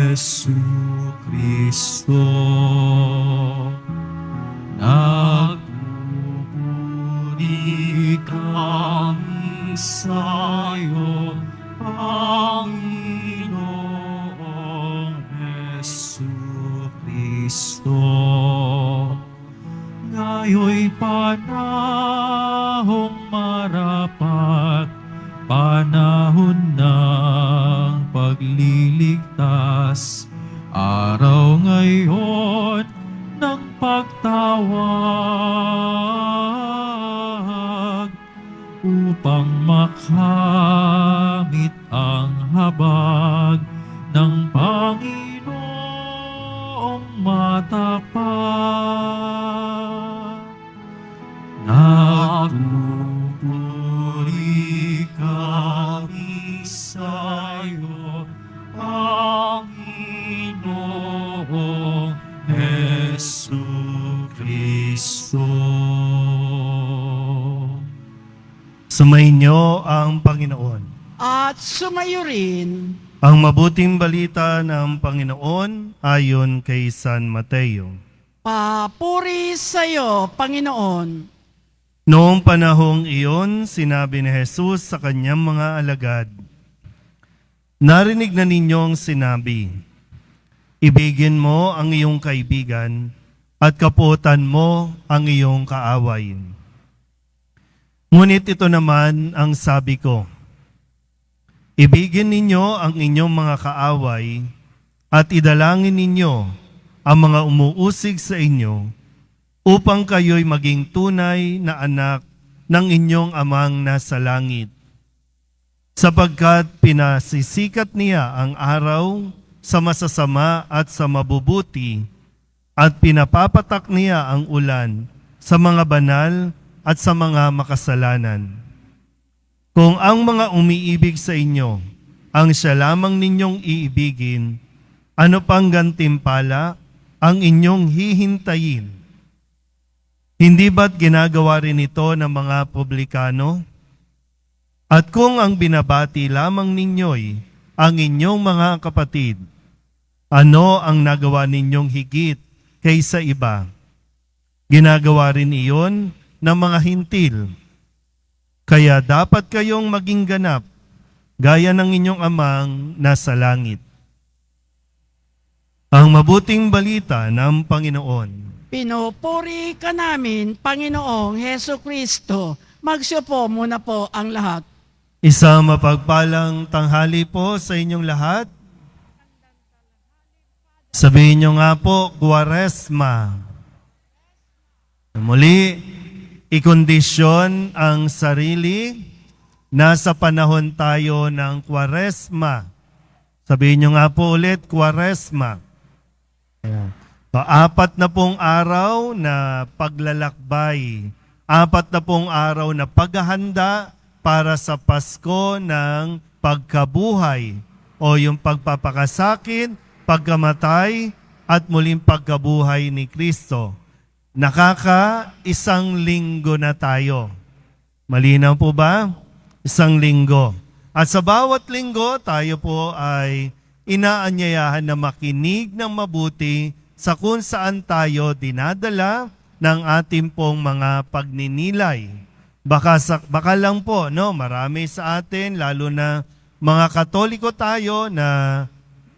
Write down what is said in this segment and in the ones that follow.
Jesucristo. Nagpupuri kami sa'yo, Panginoong Jesucristo. Ngayon'y panahong marapat, panahon ng pagliligtas, araw ngayon ng pagtawag, upang makamit ang habag ng Panginoong matapat. Nagpupuri kami sa'yo, Panginoong Jesucristo. Sumainyo ang Panginoon. At sumayo rin Ang mabuting balita ng Panginoon ayon kay San Mateo. papuri sa iyo, Panginoon. Noong panahong iyon, sinabi ni Jesus sa kanyang mga alagad, "Narinig na ninyong sinabi, ibigin mo ang iyong kaibigan at kaputan mo ang iyong kaaway. Ngunit ito naman ang sabi ko, ibigin ninyo ang inyong mga kaaway at idalangin ninyo ang mga umuusig sa inyo upang kayo'y maging tunay na anak ng inyong amang nasa langit. Sapagkat pinasisikat niya ang araw sa masasama at sa mabubuti at pinapapatak niya ang ulan sa mga banal at sa mga makasalanan. Kung ang mga umiibig sa inyo ang siya lamang ninyong iibigin, ano pang gantimpala ang inyong hihintayin? Hindi ba't ginagawa rin ito ng mga publikano? At kung ang binabati lamang ninyo'y ang inyong mga kapatid, ano ang nagawa ninyong higit kaysa iba? Ginagawa rin iyon ng mga hintil. Kaya dapat kayong maging ganap, gaya ng inyong amang nasa langit." Ang mabuting balita ng Panginoon. Pinupuri ka namin, Panginoong Heso Kristo. Magsiupo muna po ang lahat. Isang mapagpalang tanghali po sa inyong lahat. Sabihin nyo nga po, Kwaresma. Muli, ikondisyon ang sarili. Nasa panahon tayo ng Kwaresma. Sabihin nyo nga po ulit, Kwaresma. Ayan. So, 4 na pong araw na paglalakbay. 4 na pong araw na paghahanda para sa Pasko ng pagkabuhay o yung pagpapakasakit, pagkamatay at muling pagkabuhay ni Kristo. Isang linggo na tayo. Malinaw po ba? Isang linggo. At sa bawat linggo, tayo po ay inaanyayahan na makinig ng mabuti sa kung saan tayo dinadala ng ating pong mga pagninilay. Baka lang po, no, marami sa atin, lalo na mga Katoliko tayo na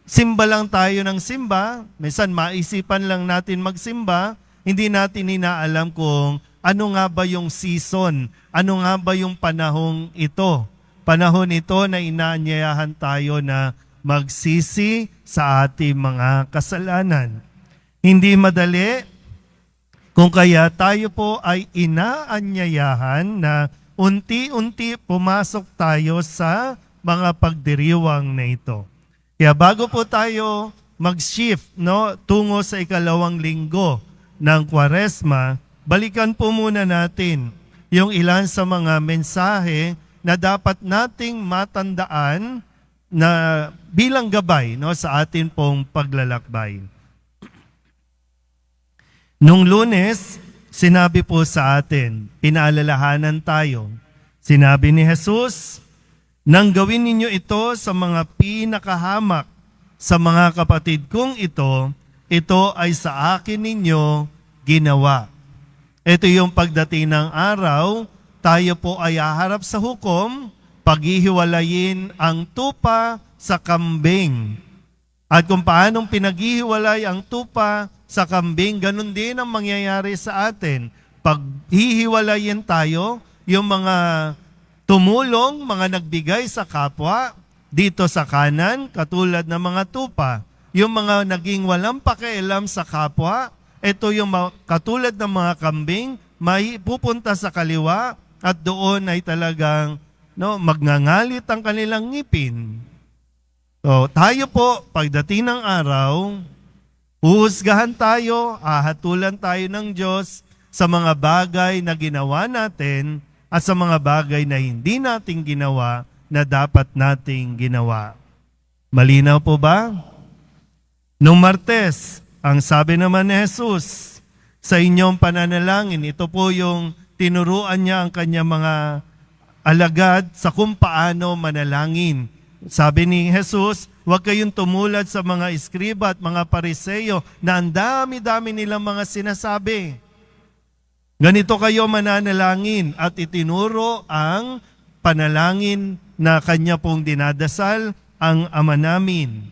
simba lang tayo ng simba. Minsan maisipan lang natin magsimba, hindi natin inaalam kung ano nga ba yung season, ano nga ba yung panahong ito. Panahon ito na inaanyayahan tayo na magsisi sa ating mga kasalanan. Hindi madali, kung kaya tayo po ay inaanyayahan na unti-unti pumasok tayo sa mga pagdiriwang na ito. Kaya bago po tayo mag-shift, no, tungo sa ikalawang linggo ng Kwaresma, balikan po muna natin yung ilan sa mga mensahe na dapat nating matandaan na bilang gabay, no, sa atin pong paglalakbay. Nung Lunes, sinabi po sa atin, pinaalalahanan tayo. Sinabi ni Jesus, "Nang gawin ninyo ito sa mga pinakahamak sa mga kapatid kong ito ay sa akin ninyo ginawa. Ito yung pagdating ng araw, tayo po ay haharap sa hukom, paghihiwalayin ang tupa sa kambing. At kung paanong pinaghihiwalay ang tupa sa kambing, ganun din ang mangyayari sa atin. Paghihiwalayin tayo, yung mga tumulong, mga nagbigay sa kapwa, dito sa kanan, katulad ng mga tupa. Yung mga naging walang pakialam sa kapwa, ito yung katulad ng mga kambing, may pupunta sa kaliwa at doon ay talagang magngangalit ang kanilang ngipin. So, tayo po, pagdating ng araw, uhusgahan tayo, ahatulan tayo ng Diyos sa mga bagay na ginawa natin at sa mga bagay na hindi natin ginawa na dapat nating ginawa. Malinaw po ba? Nung Martes, ang sabi naman ni Jesus, sa inyong pananalangin, ito po yung tinuruan niya ang kanyang mga alagad sa kung paano manalangin. Sabi ni Jesus, huwag kayong tumulad sa mga iskriba at mga pariseyo na ang dami-dami nilang mga sinasabi. Ganito kayo mananalangin at itinuro ang panalangin na kanya pong dinadasal ang Ama namin.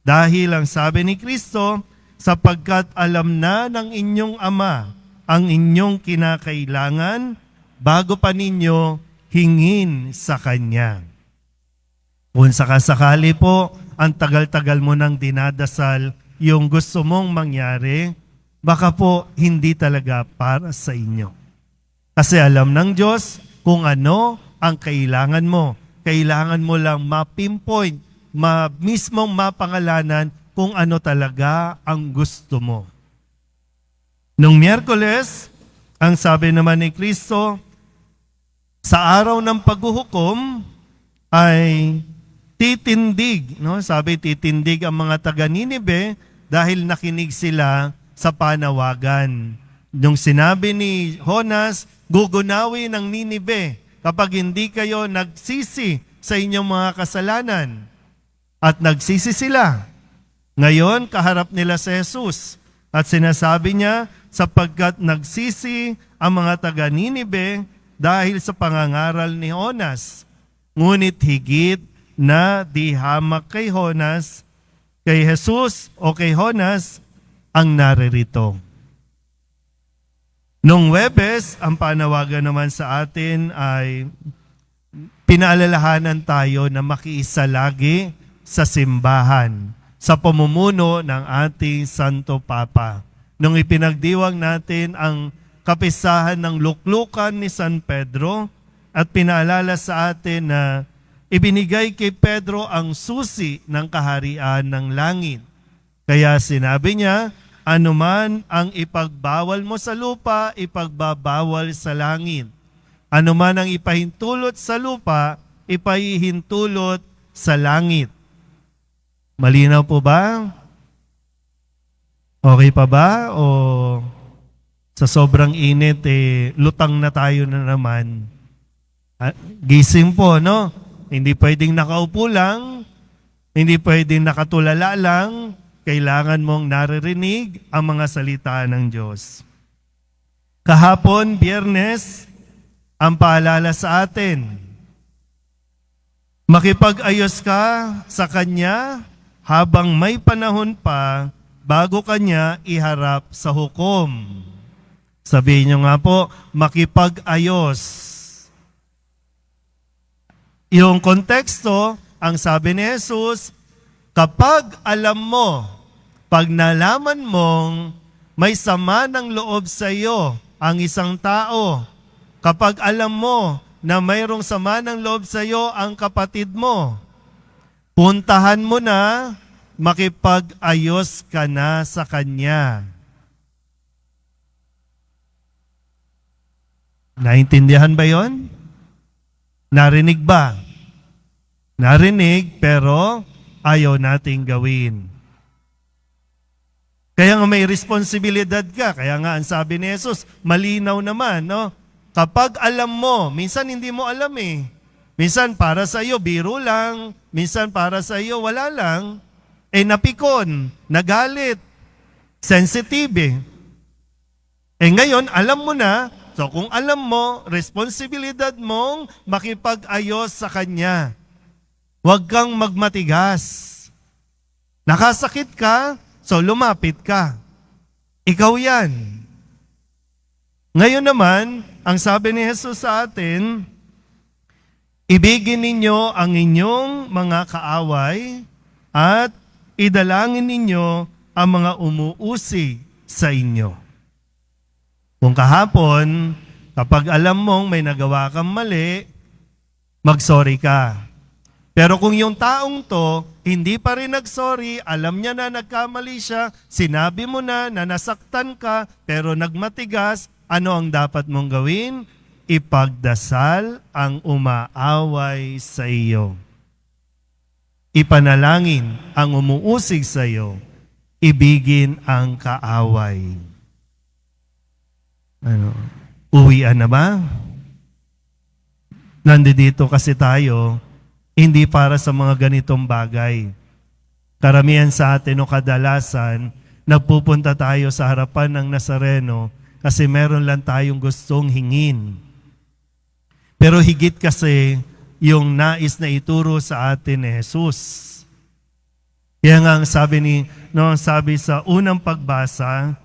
Dahil ang sabi ni Kristo, sapagkat alam na ng inyong Ama ang inyong kinakailangan bago pa ninyo hingin sa Kanya. Kung sakasakali po, ang tagal-tagal mo nang dinadasal yung gusto mong mangyari, baka po hindi talaga para sa inyo. Kasi alam ng Diyos kung ano ang kailangan mo. Kailangan mo lang ma-pinpoint, mismong mapangalanan kung ano talaga ang gusto mo. Nung Miyerkules, ang sabi naman ni Kristo, sa araw ng paghuhukom ay titindig, sabi titindig ang mga taga Ninive dahil nakinig sila sa panawagan. Nung sinabi ni Jonas, gugunawi ng Ninive kapag hindi kayo nagsisi sa inyong mga kasalanan. At nagsisi sila. Ngayon, kaharap nila si Jesus. At sinasabi niya, sapagkat nagsisi ang mga taga Ninive dahil sa pangangaral ni Jonas. Ngunit higit na di hamak kay Jonas, kay Jesus o kay Jonas, ang naririto. Nung Huwebes, ang panawagan naman sa atin ay pinaalalahanan tayo na makiisa lagi sa simbahan, sa pamumuno ng ating Santo Papa. Nung ipinagdiwang natin ang kapisahan ng luklukan ni San Pedro at pinaalala sa atin na ibinigay kay Pedro ang susi ng kaharian ng langit. Kaya sinabi niya, anuman ang ipagbawal mo sa lupa, ipagbabawal sa langit. Anuman ang ipahintulot sa lupa, ipahihintulot sa langit. Malinaw po ba? Okay pa ba? O sa sobrang init, lutang na tayo na naman? Gising po, no? Hindi pwedeng nakaupo lang, hindi pwedeng nakatulala lang, kailangan mong naririnig ang mga salita ng Diyos. Kahapon, Biyernes, ang paalala sa atin, makipag-ayos ka sa Kanya habang may panahon pa bago Kanya iharap sa hukom. Sabihin niyo nga po, makipag-ayos. Yung konteksto, ang sabi ni Jesus, kapag alam mo, pag nalaman mong may sama ng loob sa iyo ang isang tao, kapag alam mo na mayroong sama ng loob sa iyo ang kapatid mo, puntahan mo na, makipag-ayos ka na sa kanya. Naintindihan ba yon? Narinig ba? Narinig pero ayaw nating gawin. Kaya nga may responsibilidad ka. Kaya nga ang sabi ni Jesus, malinaw naman, no? Kapag alam mo, minsan hindi mo alam eh. Minsan para sa iyo, biro lang. Minsan para sa iyo, wala lang. napikon, nagalit, sensitive. Ngayon, alam mo na, so kung alam mo, responsibilidad mong makipag-ayos sa kanya. Huwag kang magmatigas. Nakasakit ka, so lumapit ka. Ikaw yan. Ngayon naman, ang sabi ni Jesus sa atin, ibigin ninyo ang inyong mga kaaway at idalangin ninyo ang mga umuusig sa inyo. Kung kahapon, kapag alam mong may nagawa kang mali, mag-sorry ka. Pero kung yung taong to, hindi pa rin nag-sorry, alam niya na nagkamali siya, sinabi mo na nasaktan ka, pero nagmatigas, ano ang dapat mong gawin? Ipagdasal ang umaaway sa iyo. Ipanalangin ang umuusig sa iyo. Ibigin ang kaaway. Uwian na ba? Nandito kasi tayo, hindi para sa mga ganitong bagay. Karamihan sa atin o kadalasan, nagpupunta tayo sa harapan ng Nazareno kasi meron lang tayong gustong hingin. Pero higit kasi yung nais na ituro sa atin ni Jesus. Kaya nga ang sabi sa unang pagbasa,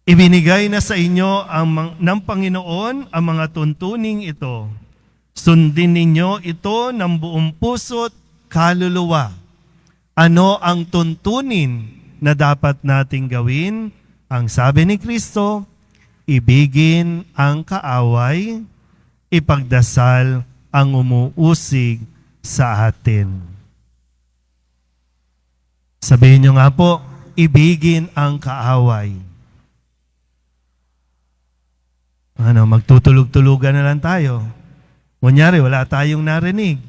ibinigay na sa inyo ng Panginoon ang mga tuntuning ito. Sundin ninyo ito ng buong puso't kaluluwa. Ano ang tuntunin na dapat nating gawin? Ang sabi ni Kristo, ibigin ang kaaway, ipagdasal ang umuusig sa atin. Sabihin nyo nga po, ibigin ang kaaway. Magtutulog-tulugan na lang tayo. Kunyari, wala tayong narinig.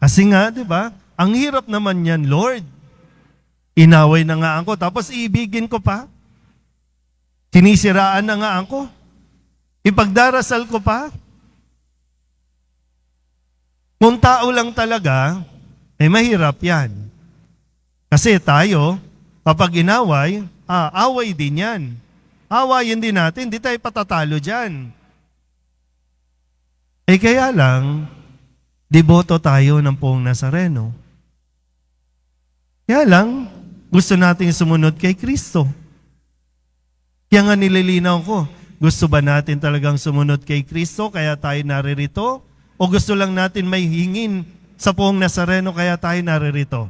Kasi nga, di ba, ang hirap naman yan, Lord. Inaway na nga ako, tapos iibigin ko pa. Sinisiraan na nga ako. Ipagdarasal ko pa. Kung tao lang talaga, mahirap yan. Kasi tayo, kapag inaway, away din yan. Awayin din natin, di tayo patatalo dyan. Kaya lang, deboto tayo ng Poong Nazareno. Kaya lang, gusto nating sumunod kay Kristo. Kaya nga nililinaw ko, gusto ba natin talagang sumunod kay Kristo kaya tayo naririto? O gusto lang natin may hingin sa Poong Nazareno kaya tayo naririto?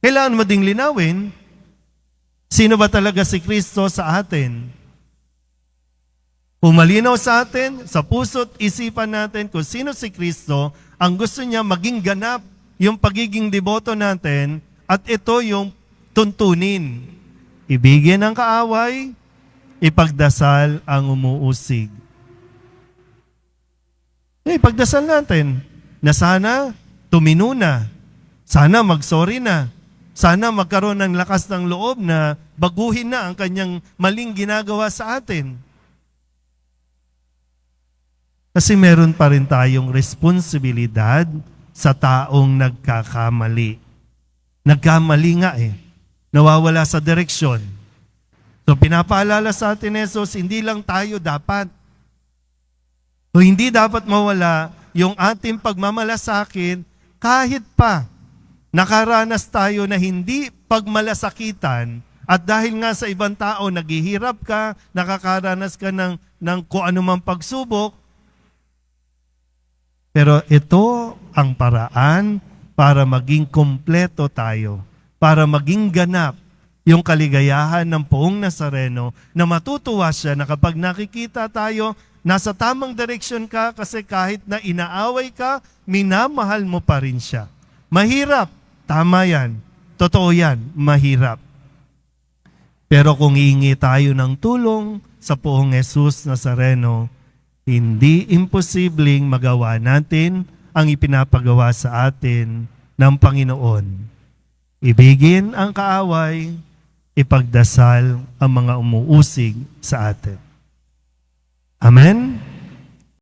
Kailangan mo ding linawin, sino ba talaga si Kristo sa atin? Kung malinaw sa atin, sa puso't isipan natin kung sino si Kristo, ang gusto niya maging ganap yung pagiging deboto natin at ito yung tuntunin. Ibigin ang kaaway, ipagdasal ang umuusig. Ipagdasal natin na sana tumino na, sana mag-sorry na, sana magkaroon ng lakas ng loob na baguhin na ang kanyang maling ginagawa sa atin. Kasi meron pa rin tayong responsibilidad sa taong nagkakamali. Nagkamali nga nawawala sa direksyon. So pinapaalala sa atin Jesus, hindi lang tayo dapat. O hindi dapat mawala yung ating pagmamalasakin kahit pa nakaranas tayo na hindi pagmalasakitan at dahil nga sa ibang tao naghihirap ka, nakakaranas ka ng kung anumang pagsubok. Pero ito ang paraan para maging kompleto tayo, para maging ganap yung kaligayahan ng Poong Nazareno na matutuwa siya na kapag nakikita tayo, nasa tamang direksyon ka kasi kahit na inaaway ka, minamahal mo pa rin siya. Mahirap, tama yan. Totoo yan, mahirap. Pero kung hihingi tayo ng tulong sa Poong Jesus Nazareno, hindi imposibleng magawa natin ang ipinapagawa sa atin ng Panginoon. Ibigin ang kaaway, ipagdasal ang mga umuusig sa atin. Amen?